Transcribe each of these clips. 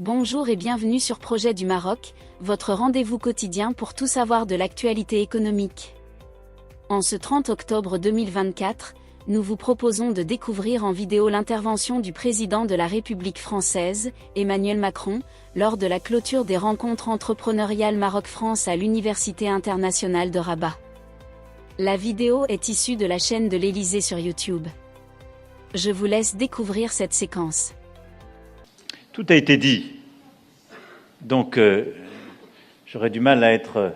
Bonjour et bienvenue sur Projet du Maroc, votre rendez-vous quotidien pour tout savoir de l'actualité économique. En ce 30 octobre 2024, nous vous proposons de découvrir en vidéo l'intervention du président de la République française, Emmanuel Macron, lors de la clôture des rencontres entrepreneuriales Maroc-France à l'Université internationale de Rabat. La vidéo est issue de la chaîne de l'Élysée sur YouTube. Je vous laisse découvrir cette séquence. Tout a été dit, donc j'aurais du mal à être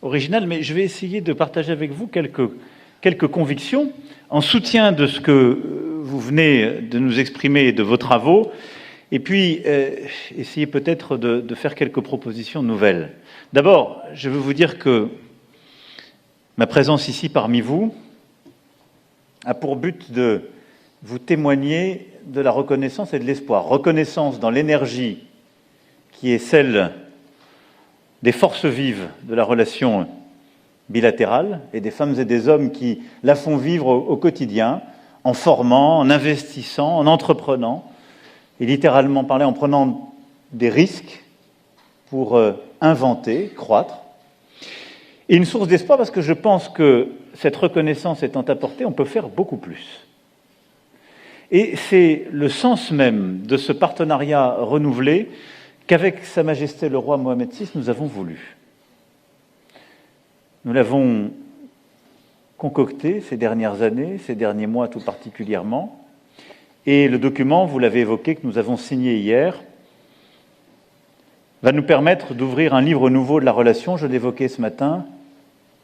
original, mais je vais essayer de partager avec vous quelques convictions en soutien de ce que vous venez de nous exprimer de vos travaux, et puis essayer peut-être de faire quelques propositions nouvelles. D'abord, je veux vous dire que ma présence ici parmi vous a pour but de vous témoigner de la reconnaissance et de l'espoir. Reconnaissance dans l'énergie qui est celle des forces vives de la relation bilatérale et des femmes et des hommes qui la font vivre au quotidien, en formant, en investissant, en entreprenant, et littéralement parler en prenant des risques pour inventer, croître. Et une source d'espoir parce que je pense que cette reconnaissance étant apportée, on peut faire beaucoup plus. Et c'est le sens même de ce partenariat renouvelé qu'avec Sa Majesté le roi Mohamed VI, nous avons voulu. Nous l'avons concocté ces dernières années, ces derniers mois tout particulièrement, et le document, vous l'avez évoqué, que nous avons signé hier, va nous permettre d'ouvrir un livre nouveau de la relation, je l'évoquais ce matin,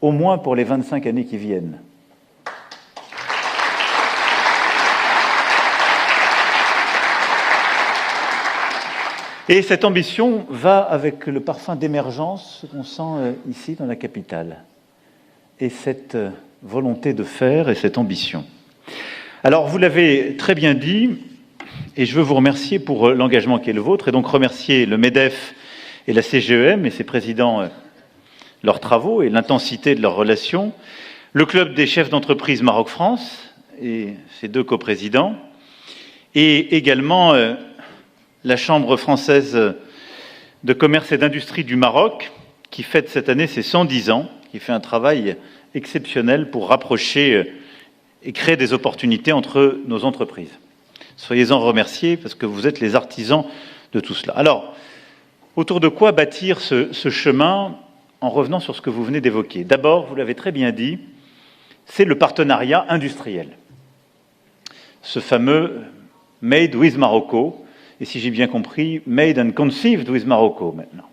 au moins pour les 25 années qui viennent. Et cette ambition va avec le parfum d'émergence qu'on sent ici dans la capitale. Et cette volonté de faire et cette ambition. Alors, vous l'avez très bien dit, et je veux vous remercier pour l'engagement qui est le vôtre, et donc remercier le MEDEF et la CGEM et ses présidents, leurs travaux et l'intensité de leurs relations, le Club des chefs d'entreprise Maroc-France et ses deux coprésidents, et également la Chambre française de commerce et d'industrie du Maroc, qui fête cette année ses 110 ans, qui fait un travail exceptionnel pour rapprocher et créer des opportunités entre nos entreprises. Soyez-en remerciés, parce que vous êtes les artisans de tout cela. Alors, autour de quoi bâtir ce chemin en revenant sur ce que vous venez d'évoquer? D'abord, vous l'avez très bien dit, c'est le partenariat industriel. Ce fameux « Made with Morocco », et si j'ai bien compris, made and conceived with Morocco maintenant.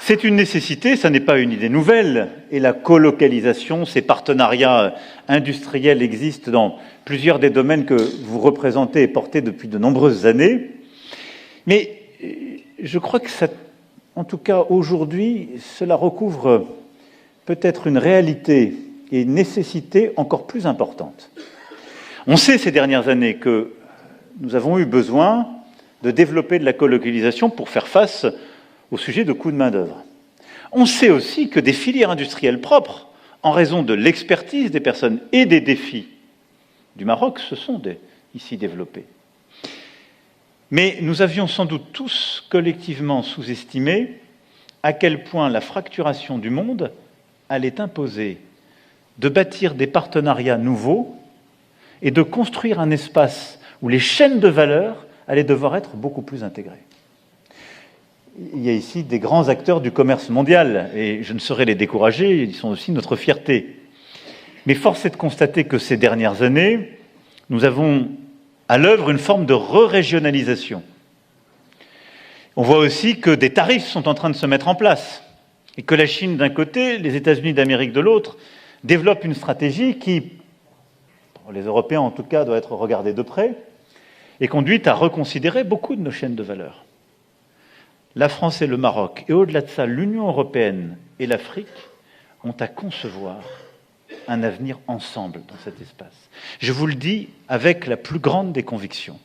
C'est une nécessité, ça n'est pas une idée nouvelle, et la colocalisation, ces partenariats industriels existent dans plusieurs des domaines que vous représentez et portez depuis de nombreuses années. Mais je crois que ça, en tout cas aujourd'hui, cela recouvre peut-être une réalité et une nécessité encore plus importante. On sait ces dernières années que nous avons eu besoin de développer de la colocalisation pour faire face au sujet de coûts de main-d'œuvre. On sait aussi que des filières industrielles propres, en raison de l'expertise des personnes et des défis du Maroc, se sont ici développées. Mais nous avions sans doute tous collectivement sous-estimé à quel point la fracturation du monde allait imposer de bâtir des partenariats nouveaux et de construire un espace où les chaînes de valeur allaient devoir être beaucoup plus intégrées. Il y a ici des grands acteurs du commerce mondial, et je ne saurais les décourager, ils sont aussi notre fierté. Mais force est de constater que ces dernières années, nous avons à l'œuvre une forme de re-régionalisation. On voit aussi que des tarifs sont en train de se mettre en place, et que la Chine d'un côté, les États-Unis d'Amérique de l'autre, développe une stratégie qui, pour les Européens en tout cas, doit être regardée de près, et conduit à reconsidérer beaucoup de nos chaînes de valeur. La France et le Maroc, et au-delà de ça, l'Union européenne et l'Afrique, ont à concevoir un avenir ensemble dans cet espace. Je vous le dis avec la plus grande des convictions.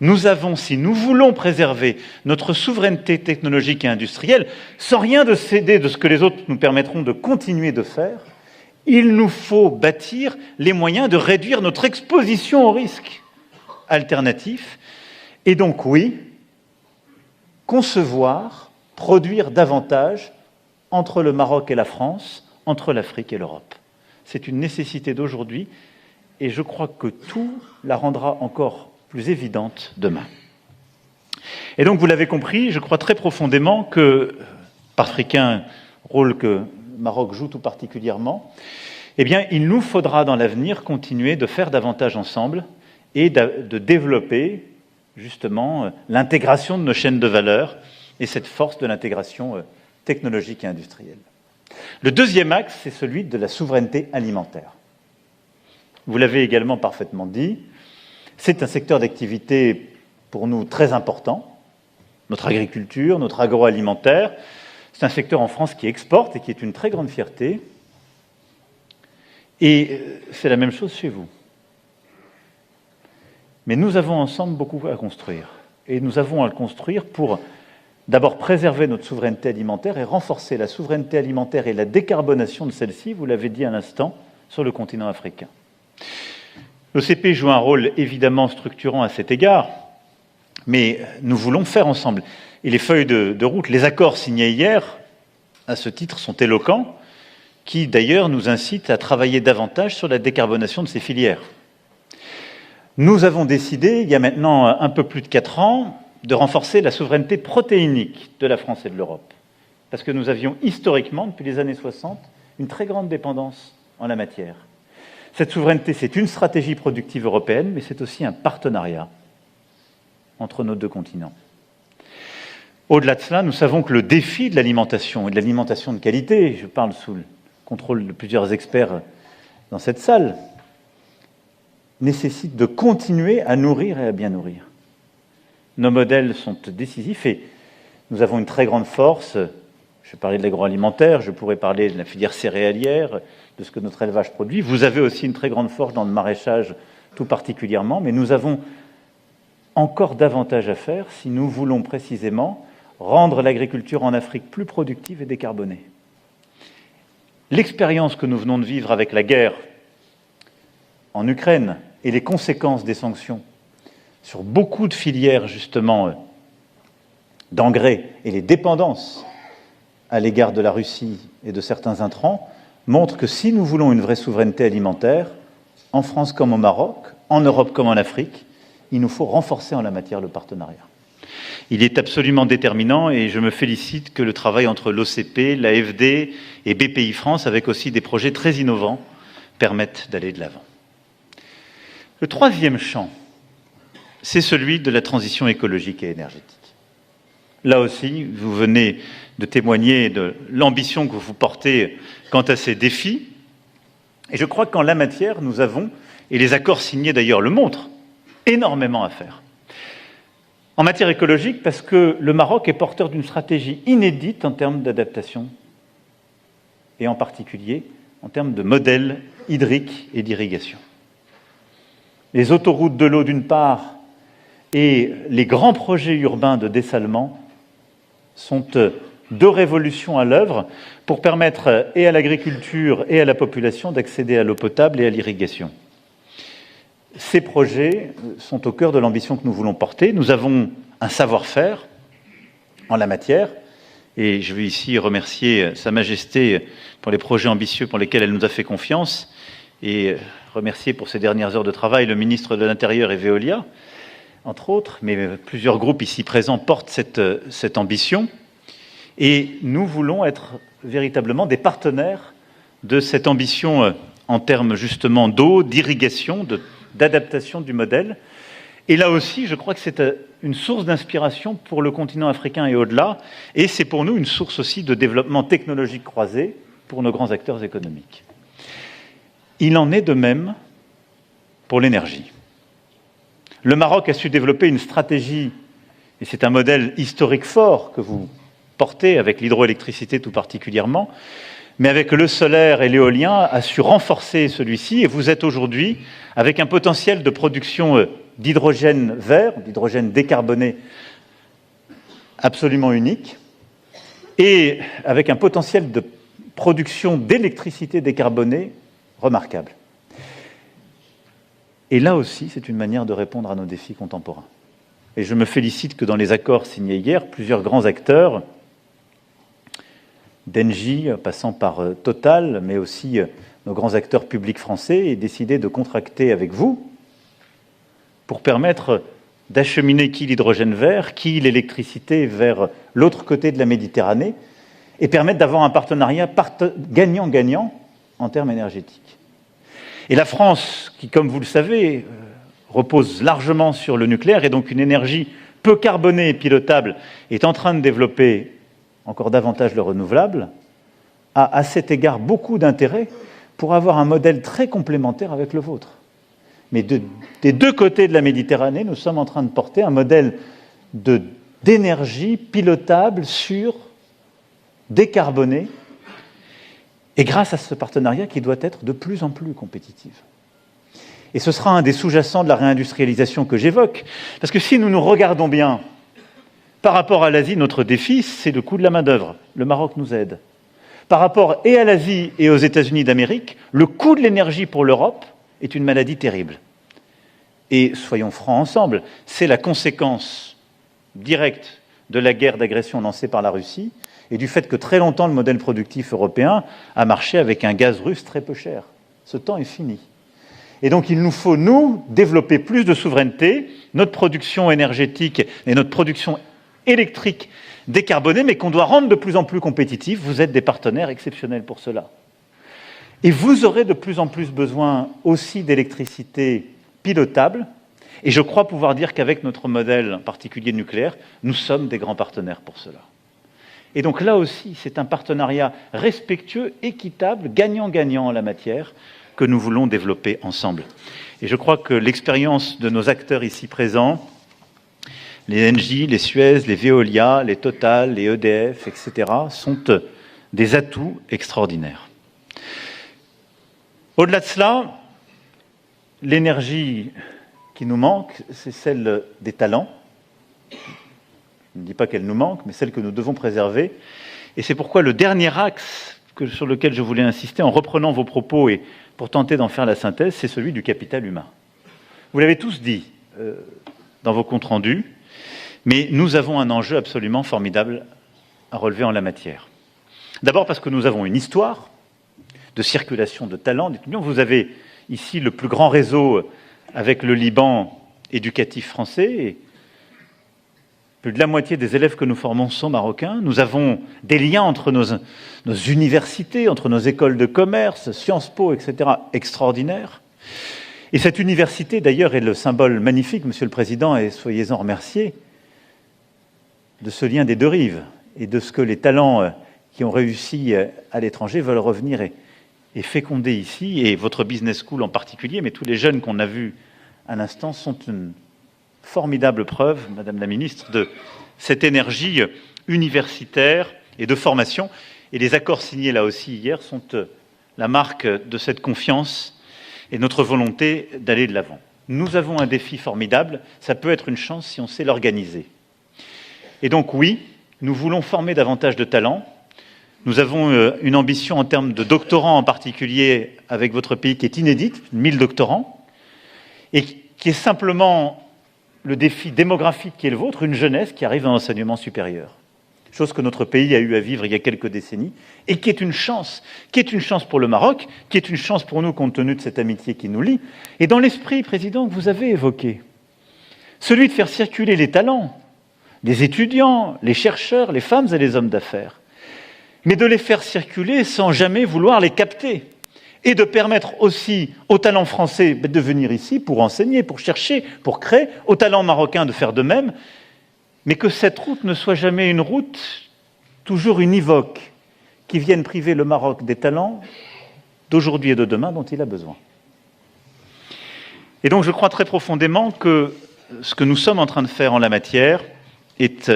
Nous avons, si nous voulons préserver notre souveraineté technologique et industrielle, sans rien de céder de ce que les autres nous permettront de continuer de faire, Il nous faut bâtir les moyens de réduire notre exposition aux risques alternatifs. Et donc, oui, concevoir, produire davantage entre le Maroc et la France, entre l'Afrique et l'Europe. C'est une nécessité d'aujourd'hui et je crois que tout la rendra encore plus évidente demain. Et donc, vous l'avez compris, je crois très profondément que, par africain, rôle que le Maroc joue tout particulièrement, eh bien, il nous faudra dans l'avenir continuer de faire davantage ensemble et de développer justement l'intégration de nos chaînes de valeur et cette force de l'intégration technologique et industrielle. Le deuxième axe, c'est celui de la souveraineté alimentaire. Vous l'avez également parfaitement dit, c'est un secteur d'activité pour nous très important. Notre agriculture, notre agroalimentaire, c'est un secteur en France qui exporte et qui est une très grande fierté. Et c'est la même chose chez vous. Mais nous avons ensemble beaucoup à construire. Et nous avons à le construire pour d'abord préserver notre souveraineté alimentaire et renforcer la souveraineté alimentaire et la décarbonation de celle-ci, vous l'avez dit à l'instant, sur le continent africain. L'OCP joue un rôle évidemment structurant à cet égard, mais nous voulons faire ensemble. Et les feuilles de route, les accords signés hier, à ce titre, sont éloquents, qui d'ailleurs nous incitent à travailler davantage sur la décarbonation de ces filières. Nous avons décidé, il y a maintenant un peu plus de 4 ans, de renforcer la souveraineté protéinique de la France et de l'Europe. Parce que nous avions historiquement, depuis les années 60, une très grande dépendance en la matière. Cette souveraineté, c'est une stratégie productive européenne, mais c'est aussi un partenariat entre nos deux continents. Au-delà de cela, nous savons que le défi de l'alimentation, et de l'alimentation de qualité, je parle sous le contrôle de plusieurs experts dans cette salle, nécessite de continuer à nourrir et à bien nourrir. Nos modèles sont décisifs et nous avons une très grande force. Je parlais de l'agroalimentaire, je pourrais parler de la filière céréalière, de ce que notre élevage produit. Vous avez aussi une très grande force dans le maraîchage tout particulièrement, mais nous avons encore davantage à faire si nous voulons précisément rendre l'agriculture en Afrique plus productive et décarbonée. L'expérience que nous venons de vivre avec la guerre en Ukraine et les conséquences des sanctions sur beaucoup de filières, justement, d'engrais et les dépendances à l'égard de la Russie et de certains intrants, montrent que si nous voulons une vraie souveraineté alimentaire, en France comme au Maroc, en Europe comme en Afrique, il nous faut renforcer en la matière le partenariat. Il est absolument déterminant et je me félicite que le travail entre l'OCP, l'AFD et BPI France, avec aussi des projets très innovants, permette d'aller de l'avant. Le troisième champ, c'est celui de la transition écologique et énergétique. Là aussi, vous venez de témoigner de l'ambition que vous portez quant à ces défis. Et je crois qu'en la matière, nous avons, et les accords signés d'ailleurs le montrent, énormément à faire. En matière écologique, parce que le Maroc est porteur d'une stratégie inédite en termes d'adaptation, et en particulier en termes de modèle hydrique et d'irrigation. Les autoroutes de l'eau d'une part et les grands projets urbains de dessalement sont deux révolutions à l'œuvre pour permettre et à l'agriculture et à la population d'accéder à l'eau potable et à l'irrigation. Ces projets sont au cœur de l'ambition que nous voulons porter. Nous avons un savoir-faire en la matière et je veux ici remercier Sa Majesté pour les projets ambitieux pour lesquels elle nous a fait confiance et remercier pour ces dernières heures de travail le ministre de l'Intérieur et Veolia, entre autres, mais plusieurs groupes ici présents portent cette ambition. Et nous voulons être véritablement des partenaires de cette ambition en termes justement d'eau, d'irrigation, d'adaptation du modèle. Et là aussi, je crois que c'est une source d'inspiration pour le continent africain et au-delà. Et c'est pour nous une source aussi de développement technologique croisé pour nos grands acteurs économiques. Il en est de même pour l'énergie. Le Maroc a su développer une stratégie, et c'est un modèle historique fort que vous portez avec l'hydroélectricité tout particulièrement, mais avec le solaire et l'éolien a su renforcer celui-ci, et vous êtes aujourd'hui avec un potentiel de production d'hydrogène vert, d'hydrogène décarboné absolument unique, et avec un potentiel de production d'électricité décarbonée remarquable. Et là aussi, c'est une manière de répondre à nos défis contemporains. Et je me félicite que dans les accords signés hier, plusieurs grands acteurs, d'Engie, passant par Total, mais aussi nos grands acteurs publics français, aient décidé de contracter avec vous pour permettre d'acheminer qui l'hydrogène vert, qui l'électricité vers l'autre côté de la Méditerranée, et permettre d'avoir un partenariat gagnant-gagnant en termes énergétiques. Et la France, qui, comme vous le savez, repose largement sur le nucléaire, et donc une énergie peu carbonée et pilotable, est en train de développer encore davantage le renouvelable, a à cet égard beaucoup d'intérêt pour avoir un modèle très complémentaire avec le vôtre. Mais des deux côtés de la Méditerranée, nous sommes en train de porter un modèle d'énergie pilotable, sûre, décarbonée, et grâce à ce partenariat qui doit être de plus en plus compétitif. Et ce sera un des sous-jacents de la réindustrialisation que j'évoque, parce que si nous nous regardons bien, par rapport à l'Asie, notre défi, c'est le coût de la main-d'œuvre. Le Maroc nous aide. Par rapport et à l'Asie et aux États-Unis d'Amérique, le coût de l'énergie pour l'Europe est une maladie terrible. Et soyons francs ensemble, c'est la conséquence directe de la guerre d'agression lancée par la Russie et du fait que très longtemps le modèle productif européen a marché avec un gaz russe très peu cher. Ce temps est fini. Et donc il nous faut, nous, développer plus de souveraineté, notre production énergétique et notre production électrique décarbonée, mais qu'on doit rendre de plus en plus compétitive. Vous êtes des partenaires exceptionnels pour cela. Et vous aurez de plus en plus besoin aussi d'électricité pilotable. Et je crois pouvoir dire qu'avec notre modèle en particulier nucléaire, nous sommes des grands partenaires pour cela. Et donc là aussi, c'est un partenariat respectueux, équitable, gagnant-gagnant en la matière, que nous voulons développer ensemble. Et je crois que l'expérience de nos acteurs ici présents, les Engie, les Suez, les Veolia, les Total, les EDF, etc., sont des atouts extraordinaires. Au-delà de cela, l'énergie qui nous manque, c'est celle des talents. Je ne dis pas qu'elle nous manque, mais celle que nous devons préserver. Et c'est pourquoi le dernier axe sur lequel je voulais insister, en reprenant vos propos et pour tenter d'en faire la synthèse, c'est celui du capital humain. Vous l'avez tous dit dans vos comptes rendus, mais nous avons un enjeu absolument formidable à relever en la matière. D'abord parce que nous avons une histoire de circulation de talents d'étudiants. Vous avez ici le plus grand réseau avec le Liban éducatif français. Et plus de la moitié des élèves que nous formons sont marocains. Nous avons des liens entre nos universités, entre nos écoles de commerce, Sciences Po, etc., extraordinaires. Et cette université, d'ailleurs, est le symbole magnifique, Monsieur le Président, et soyez-en remerciés, de ce lien des deux rives et de ce que les talents qui ont réussi à l'étranger veulent revenir et féconder ici, et votre business school en particulier, mais tous les jeunes qu'on a vus à l'instant sont une formidable preuve, Madame la Ministre, de cette énergie universitaire et de formation. Et les accords signés là aussi hier sont la marque de cette confiance et notre volonté d'aller de l'avant. Nous avons un défi formidable, ça peut être une chance si on sait l'organiser. Et donc oui, nous voulons former davantage de talents. Nous avons une ambition en termes de doctorants en particulier avec votre pays qui est inédite, 1000 doctorants, et qui est simplement le défi démographique qui est le vôtre, une jeunesse qui arrive dans l'enseignement supérieur. Chose que notre pays a eu à vivre il y a quelques décennies, et qui est une chance pour le Maroc, qui est une chance pour nous compte tenu de cette amitié qui nous lie, et dans l'esprit, Président, que vous avez évoqué, celui de faire circuler les talents, les étudiants, les chercheurs, les femmes et les hommes d'affaires, mais de les faire circuler sans jamais vouloir les capter, et de permettre aussi aux talents français de venir ici pour enseigner, pour chercher, pour créer, aux talents marocains de faire de même, mais que cette route ne soit jamais une route toujours univoque, qui vienne priver le Maroc des talents d'aujourd'hui et de demain dont il a besoin. Et donc je crois très profondément que ce que nous sommes en train de faire en la matière est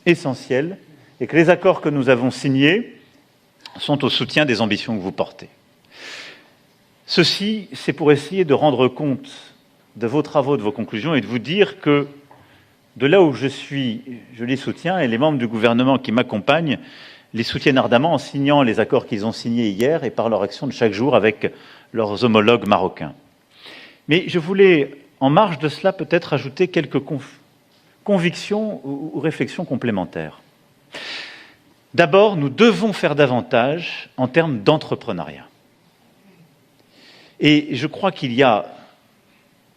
essentiel, et que les accords que nous avons signés sont au soutien des ambitions que vous portez. Ceci, c'est pour essayer de rendre compte de vos travaux, de vos conclusions, et de vous dire que de là où je suis, je les soutiens, et les membres du gouvernement qui m'accompagnent les soutiennent ardemment en signant les accords qu'ils ont signés hier et par leur action de chaque jour avec leurs homologues marocains. Mais je voulais, en marge de cela, peut-être ajouter quelques convictions ou réflexions complémentaires. D'abord, nous devons faire davantage en termes d'entrepreneuriat. Et je crois qu'il y a,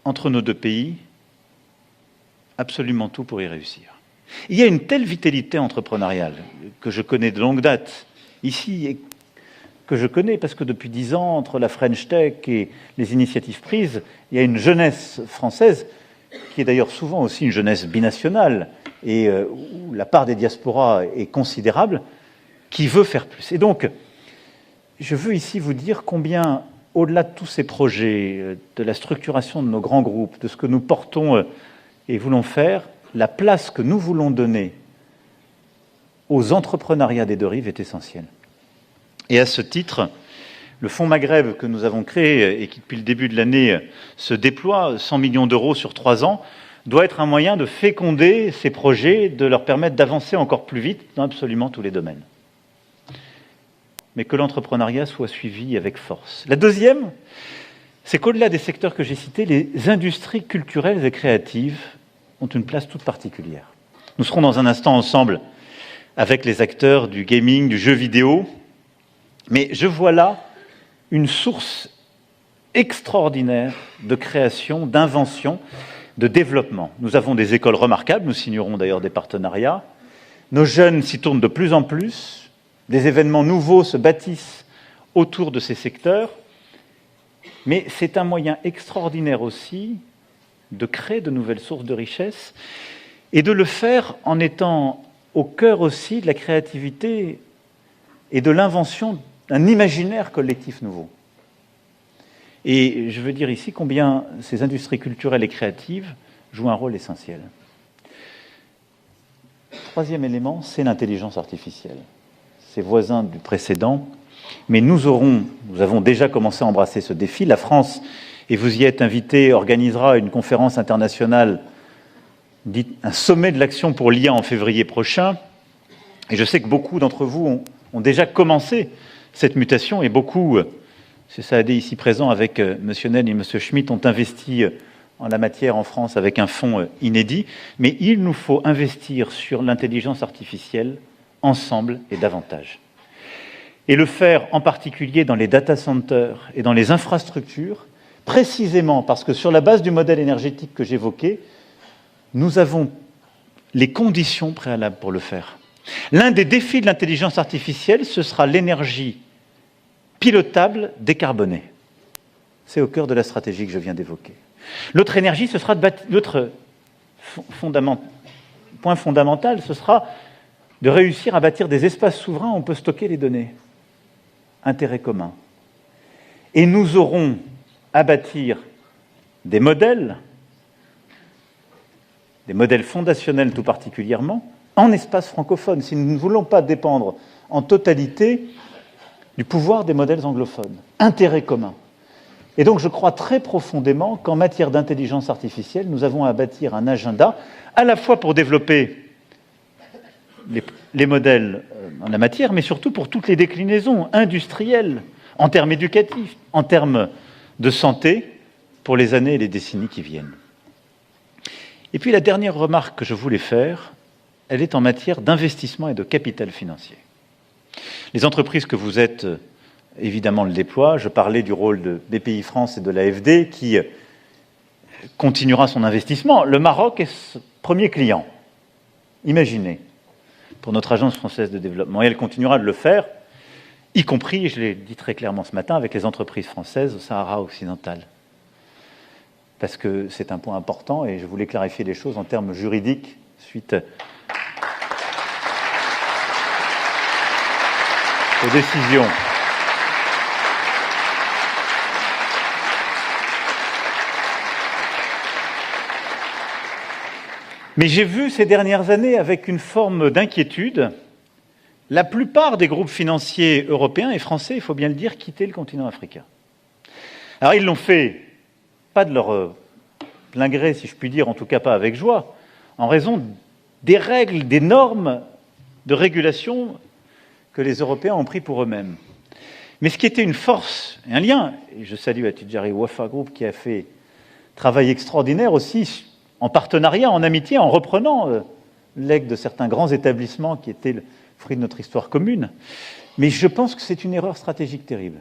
entre nos deux pays, absolument tout pour y réussir. Il y a une telle vitalité entrepreneuriale que je connais de longue date ici et que je connais parce que depuis 10 ans, entre la French Tech et les initiatives prises, il y a une jeunesse française qui est d'ailleurs souvent aussi une jeunesse binationale et où la part des diasporas est considérable, qui veut faire plus. Et donc, je veux ici vous dire combien, au-delà de tous ces projets, de la structuration de nos grands groupes, de ce que nous portons et voulons faire, la place que nous voulons donner aux entrepreneuriats des deux rives est essentielle. Et à ce titre, le Fonds Maghreb que nous avons créé et qui, depuis le début de l'année, se déploie, 100 millions d'euros sur 3 ans, doit être un moyen de féconder ces projets, de leur permettre d'avancer encore plus vite dans absolument tous les domaines. Mais que l'entrepreneuriat soit suivi avec force. La deuxième, c'est qu'au-delà des secteurs que j'ai cités, les industries culturelles et créatives ont une place toute particulière. Nous serons dans un instant ensemble avec les acteurs du gaming, du jeu vidéo, mais je vois là une source extraordinaire de création, d'invention, de développement. Nous avons des écoles remarquables, nous signerons d'ailleurs des partenariats. Nos jeunes s'y tournent de plus en plus, des événements nouveaux se bâtissent autour de ces secteurs, mais c'est un moyen extraordinaire aussi de créer de nouvelles sources de richesse et de le faire en étant au cœur aussi de la créativité et de l'invention d'un imaginaire collectif nouveau. Et je veux dire ici combien ces industries culturelles et créatives jouent un rôle essentiel. Troisième élément, c'est l'intelligence artificielle. C'est voisin du précédent, mais nous avons déjà commencé à embrasser ce défi. La France, et vous y êtes invité, organisera une conférence internationale, dite un sommet de l'action pour l'IA en février prochain. Et je sais que beaucoup d'entre vous ont déjà commencé cette mutation et beaucoup, M. Saadé ici présent avec M. Nen et M. Schmitt, ont investi en la matière en France avec un fonds inédit. Mais il nous faut investir sur l'intelligence artificielle ensemble et davantage. Et le faire en particulier dans les data centers et dans les infrastructures, précisément parce que sur la base du modèle énergétique que j'évoquais, nous avons les conditions préalables pour le faire. L'un des défis de l'intelligence artificielle, ce sera l'énergie pilotable décarbonée. C'est au cœur de la stratégie que je viens d'évoquer. L'autre énergie, ce sera l'autre point fondamental, ce sera de réussir à bâtir des espaces souverains où on peut stocker les données. Intérêt commun. Et nous aurons à bâtir des modèles fondationnels tout particulièrement, en espace francophone, si nous ne voulons pas dépendre en totalité du pouvoir des modèles anglophones. Intérêt commun. Et donc je crois très profondément qu'en matière d'intelligence artificielle, nous avons à bâtir un agenda, à la fois pour développer les modèles en la matière, mais surtout pour toutes les déclinaisons industrielles, en termes éducatifs, en termes de santé, pour les années et les décennies qui viennent. Et puis la dernière remarque que je voulais faire, elle est en matière d'investissement et de capital financier. Les entreprises que vous êtes, évidemment, le déploient. Je parlais du rôle de Bpifrance et de l'AFD qui continuera son investissement. Le Maroc est ce premier client. Imaginez, pour notre agence française de développement. Et elle continuera de le faire, y compris, je l'ai dit très clairement ce matin, avec les entreprises françaises au Sahara occidental. Parce que c'est un point important et je voulais clarifier les choses en termes juridiques suite aux décisions. Mais j'ai vu ces dernières années avec une forme d'inquiétude la plupart des groupes financiers européens et français, il faut bien le dire, quitter le continent africain. Alors ils l'ont fait, pas de leur plein gré, si je puis dire, en tout cas pas avec joie, en raison des règles, des normes de régulation que les Européens ont pris pour eux-mêmes. Mais ce qui était une force et un lien, et je salue Attijari Wafa Group qui a fait un travail extraordinaire aussi, en partenariat, en amitié, en reprenant legs de certains grands établissements qui étaient le fruit de notre histoire commune. Mais je pense que c'est une erreur stratégique terrible.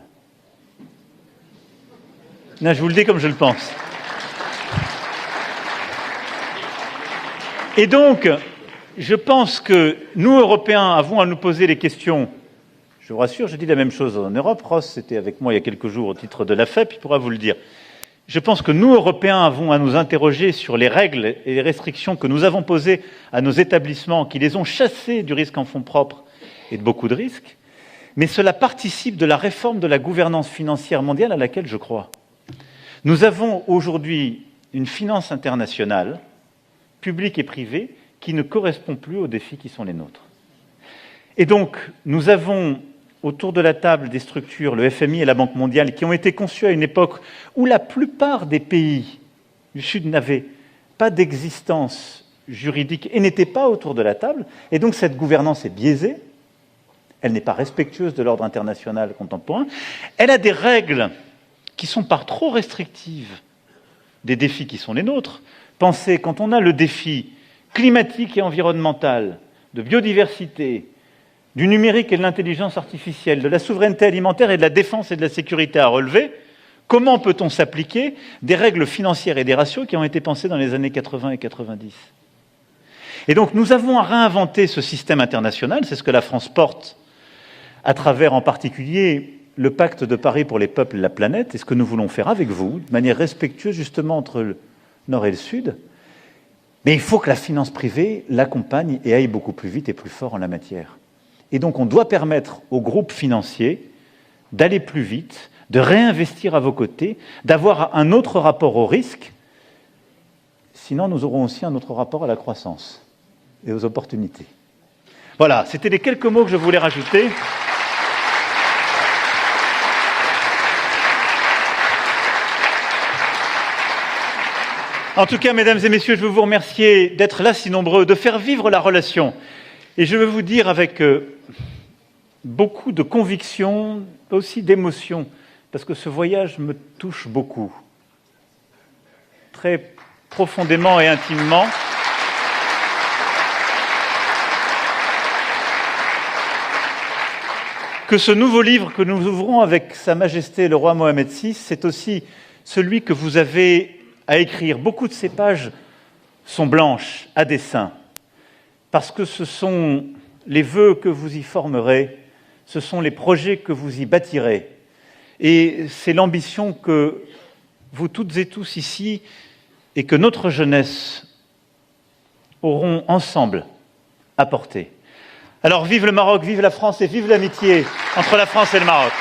Non, je vous le dis comme je le pense. Et donc, je pense que nous, Européens, avons à nous poser les questions. Je vous rassure, je dis la même chose en Europe. Ross était avec moi il y a quelques jours au titre de la FEP, il pourra vous le dire. Je pense que nous, Européens, avons à nous interroger sur les règles et les restrictions que nous avons posées à nos établissements, qui les ont chassés du risque en fonds propres et de beaucoup de risques. Mais cela participe de la réforme de la gouvernance financière mondiale à laquelle je crois. Nous avons aujourd'hui une finance internationale, publique et privée, qui ne correspond plus aux défis qui sont les nôtres. Et donc, nous avons autour de la table des structures, le FMI et la Banque mondiale, qui ont été conçues à une époque où la plupart des pays du Sud n'avaient pas d'existence juridique et n'étaient pas autour de la table. Et donc, cette gouvernance est biaisée. Elle n'est pas respectueuse de l'ordre international contemporain. Elle a des règles qui sont par trop restrictives des défis qui sont les nôtres. Pensez, quand on a le défi climatique et environnemental, de biodiversité, du numérique et de l'intelligence artificielle, de la souveraineté alimentaire et de la défense et de la sécurité à relever, comment peut-on s'appliquer des règles financières et des ratios qui ont été pensées dans les années 80 et 90 ? Et donc nous avons à réinventer ce système international, c'est ce que la France porte à travers en particulier le pacte de Paris pour les peuples et la planète, et ce que nous voulons faire avec vous, de manière respectueuse justement entre le Nord et le Sud. Mais il faut que la finance privée l'accompagne et aille beaucoup plus vite et plus fort en la matière. Et donc on doit permettre aux groupes financiers d'aller plus vite, de réinvestir à vos côtés, d'avoir un autre rapport au risque. Sinon, nous aurons aussi un autre rapport à la croissance et aux opportunités. Voilà, c'était les quelques mots que je voulais rajouter. En tout cas, mesdames et messieurs, je veux vous remercier d'être là si nombreux, de faire vivre la relation. Et je veux vous dire avec beaucoup de conviction, aussi d'émotion, parce que ce voyage me touche beaucoup, très profondément et intimement. Que ce nouveau livre que nous ouvrons avec Sa Majesté le roi Mohamed VI, c'est aussi celui que vous avez à écrire. Beaucoup de ces pages sont blanches, à dessein, parce que ce sont les vœux que vous y formerez, ce sont les projets que vous y bâtirez. Et c'est l'ambition que vous toutes et tous ici, et que notre jeunesse auront ensemble apporté. Alors vive le Maroc, vive la France et vive l'amitié entre la France et le Maroc.